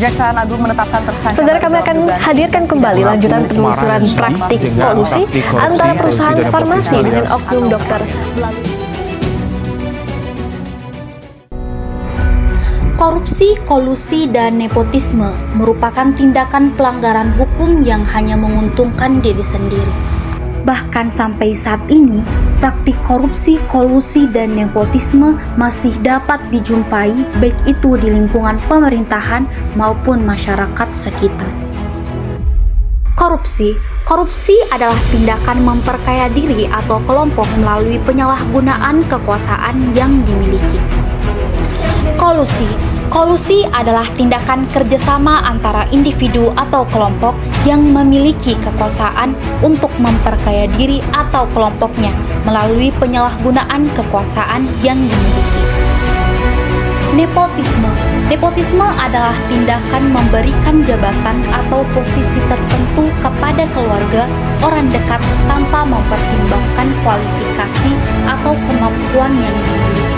Kejaksaan Agung menetapkan tersangka. Saudara, kami akan hadirkan kembali lanjutan penelusuran praktik kolusi antara perusahaan farmasi dengan oknum dokter. Korupsi, kolusi, dan nepotisme merupakan tindakan pelanggaran hukum yang hanya menguntungkan diri sendiri. Bahkan sampai saat ini, praktik korupsi, kolusi, dan nepotisme masih dapat dijumpai baik itu di lingkungan pemerintahan maupun masyarakat sekitar. Korupsi adalah tindakan memperkaya diri atau kelompok melalui penyalahgunaan kekuasaan yang dimiliki. Kolusi adalah tindakan kerjasama antara individu atau kelompok yang memiliki kekuasaan untuk memperkaya diri atau kelompoknya melalui penyalahgunaan kekuasaan yang dimiliki. Nepotisme adalah tindakan memberikan jabatan atau posisi tertentu kepada keluarga orang dekat tanpa mempertimbangkan kualifikasi atau kemampuan yang dimiliki.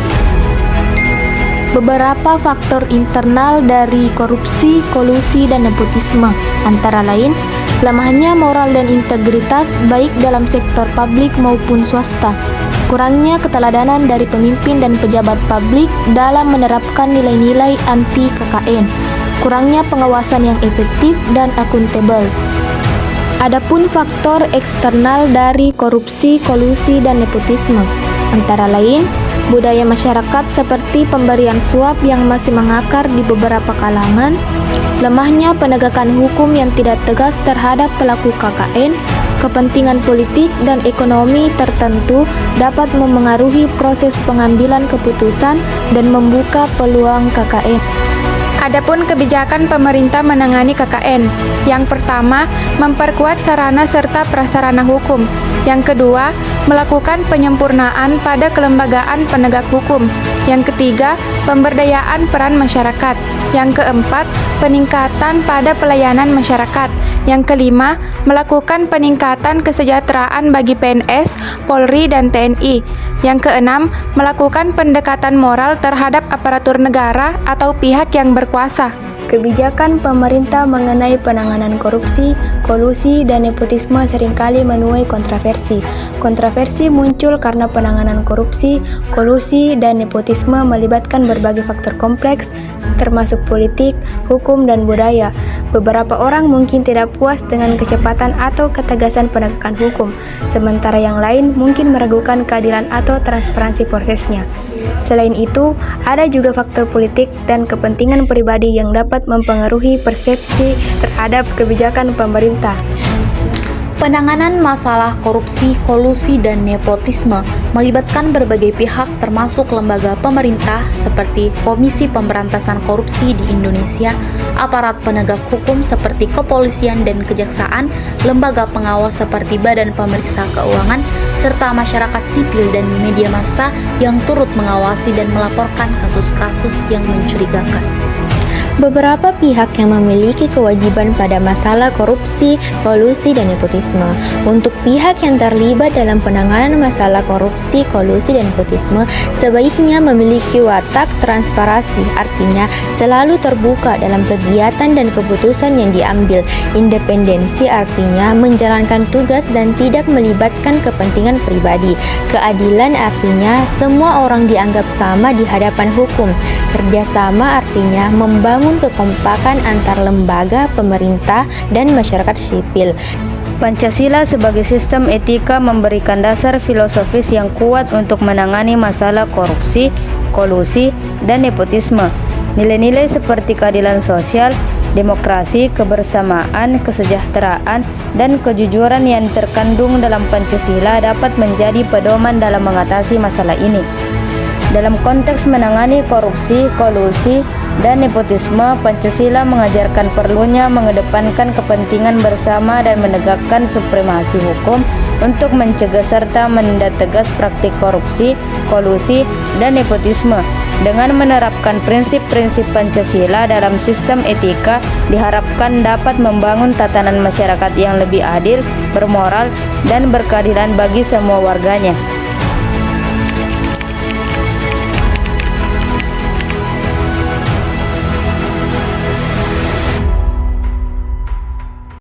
Beberapa faktor internal dari korupsi, kolusi, dan nepotisme, antara lain, lemahnya moral dan integritas baik dalam sektor publik maupun swasta, kurangnya keteladanan dari pemimpin dan pejabat publik dalam menerapkan nilai-nilai anti KKN, kurangnya pengawasan yang efektif dan akuntabel. Adapun faktor eksternal dari korupsi, kolusi, dan nepotisme, antara lain, budaya masyarakat seperti pemberian suap yang masih mengakar di beberapa kalangan, lemahnya penegakan hukum yang tidak tegas terhadap pelaku KKN, kepentingan politik dan ekonomi tertentu dapat memengaruhi proses pengambilan keputusan dan membuka peluang KKN. Adapun kebijakan pemerintah menangani KKN, yang pertama, memperkuat sarana serta prasarana hukum. Yang kedua, melakukan penyempurnaan pada kelembagaan penegak hukum. Yang ketiga, pemberdayaan peran masyarakat. Yang keempat, peningkatan pada pelayanan masyarakat. Yang kelima, melakukan peningkatan kesejahteraan bagi PNS, Polri, dan TNI. Yang keenam, melakukan pendekatan moral terhadap aparatur negara atau pihak yang berkuasa. Kebijakan pemerintah mengenai penanganan korupsi, kolusi, dan nepotisme seringkali menuai kontroversi. Kontroversi muncul karena penanganan korupsi, kolusi, dan nepotisme melibatkan berbagai faktor kompleks, termasuk politik, hukum, dan budaya. Beberapa orang mungkin tidak puas dengan kecepatan atau ketegasan penegakan hukum, sementara yang lain mungkin meragukan keadilan atau transparansi prosesnya. Selain itu, ada juga faktor politik dan kepentingan pribadi yang dapat mempengaruhi persepsi terhadap kebijakan pemerintah. Penanganan masalah korupsi, kolusi, dan nepotisme melibatkan berbagai pihak termasuk lembaga pemerintah seperti Komisi Pemberantasan Korupsi di Indonesia, aparat penegak hukum seperti kepolisian dan kejaksaan, lembaga pengawas seperti Badan Pemeriksa Keuangan, serta masyarakat sipil dan media massa yang turut mengawasi dan melaporkan kasus-kasus yang mencurigakan. Beberapa pihak yang memiliki kewajiban pada masalah korupsi, kolusi, dan nepotisme. Untuk pihak yang terlibat dalam penanganan masalah korupsi, kolusi, dan nepotisme, sebaiknya memiliki watak transparansi, artinya selalu terbuka dalam kegiatan dan keputusan yang diambil. Independensi artinya menjalankan tugas dan tidak melibatkan kepentingan pribadi. Keadilan artinya semua orang dianggap sama di hadapan hukum. Kerjasama artinya membangun kekompakan antar lembaga, pemerintah, dan masyarakat sipil. Pancasila sebagai sistem etika memberikan dasar filosofis yang kuat untuk menangani masalah korupsi, kolusi, dan nepotisme. Nilai-nilai seperti keadilan sosial, demokrasi, kebersamaan, kesejahteraan, dan kejujuran yang terkandung dalam Pancasila dapat menjadi pedoman dalam mengatasi masalah ini. Dalam konteks menangani korupsi, kolusi, dan nepotisme, Pancasila mengajarkan perlunya mengedepankan kepentingan bersama dan menegakkan supremasi hukum untuk mencegah serta menindak tegas praktik korupsi, kolusi, dan nepotisme. Dengan menerapkan prinsip-prinsip Pancasila dalam sistem etika, diharapkan dapat membangun tatanan masyarakat yang lebih adil, bermoral, dan berkeadilan bagi semua warganya.